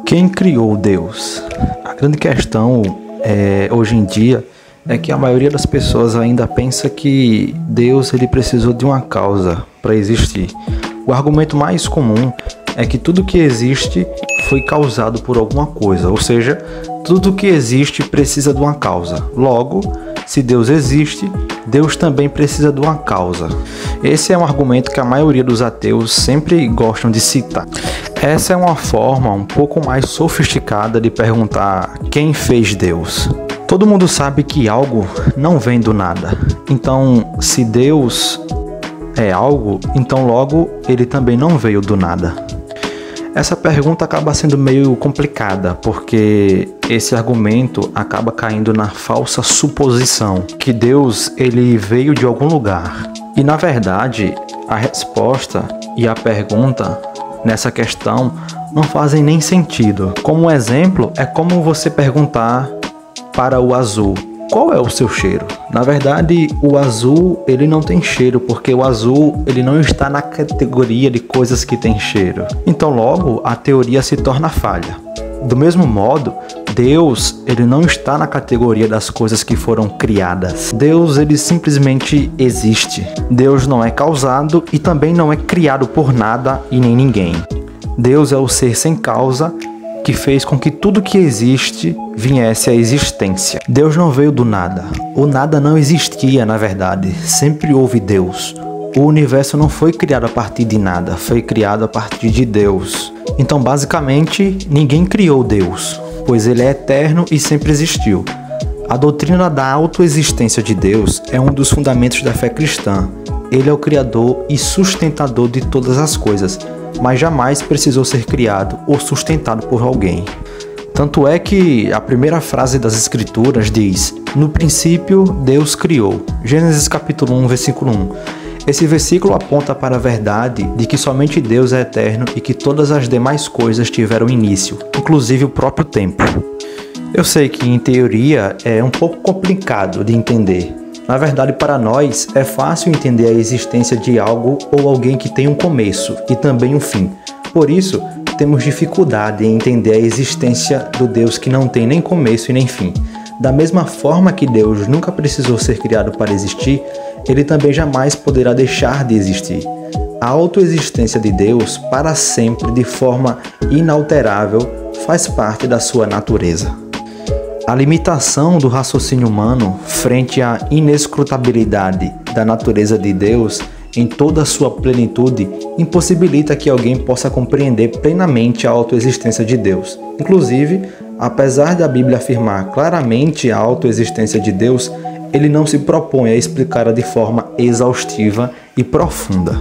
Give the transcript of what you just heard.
Quem criou Deus? A grande questão hoje em dia é que a maioria das pessoas ainda pensa que Deus ele precisou de uma causa para existir. O argumento mais comum é que tudo que existe foi causado por alguma coisa, ou seja, tudo que existe precisa de uma causa. Logo, se Deus existe, Deus também precisa de uma causa. Esse é um argumento que a maioria dos ateus sempre gostam de citar. Essa é uma forma um pouco mais sofisticada de perguntar quem fez Deus. Todo mundo sabe que algo não vem do nada. Então, se Deus é algo, então logo ele também não veio do nada. Essa pergunta acaba sendo meio complicada, porque esse argumento acaba caindo na falsa suposição que Deus ele veio de algum lugar. E na verdade, a resposta e a pergunta nessa questão não fazem nem sentido. Como exemplo, é como você perguntar para o azul: qual é o seu cheiro? Na verdade, o azul ele não tem cheiro, porque o azul ele não está na categoria de coisas que têm cheiro. Então, logo, a teoria se torna falha. Do mesmo modo, Deus ele não está na categoria das coisas que foram criadas. Deus ele simplesmente existe. Deus não é causado e também não é criado por nada e nem ninguém. Deus é o ser sem causa que fez com que tudo que existe viesse à existência. Deus não veio do nada. O nada não existia, na verdade. Sempre houve Deus. O universo não foi criado a partir de nada, foi criado a partir de Deus. Então, basicamente, ninguém criou Deus, pois ele é eterno e sempre existiu. A doutrina da autoexistência de Deus é um dos fundamentos da fé cristã. Ele é o criador e sustentador de todas as coisas, mas jamais precisou ser criado ou sustentado por alguém. Tanto é que a primeira frase das Escrituras diz: no princípio Deus criou. Gênesis capítulo 1, versículo 1. Esse versículo aponta para a verdade de que somente Deus é eterno e que todas as demais coisas tiveram início, inclusive o próprio tempo. Eu sei que em teoria é um pouco complicado de entender. Na verdade, para nós é fácil entender a existência de algo ou alguém que tem um começo e também um fim. Por isso, temos dificuldade em entender a existência do Deus que não tem nem começo e nem fim. Da mesma forma que Deus nunca precisou ser criado para existir, ele também jamais poderá deixar de existir. A autoexistência de Deus, para sempre, de forma inalterável, faz parte da sua natureza. A limitação do raciocínio humano frente à inescrutabilidade da natureza de Deus em toda a sua plenitude impossibilita que alguém possa compreender plenamente a autoexistência de Deus. Inclusive, apesar da Bíblia afirmar claramente a autoexistência de Deus, ele não se propõe a explicá-la de forma exaustiva e profunda.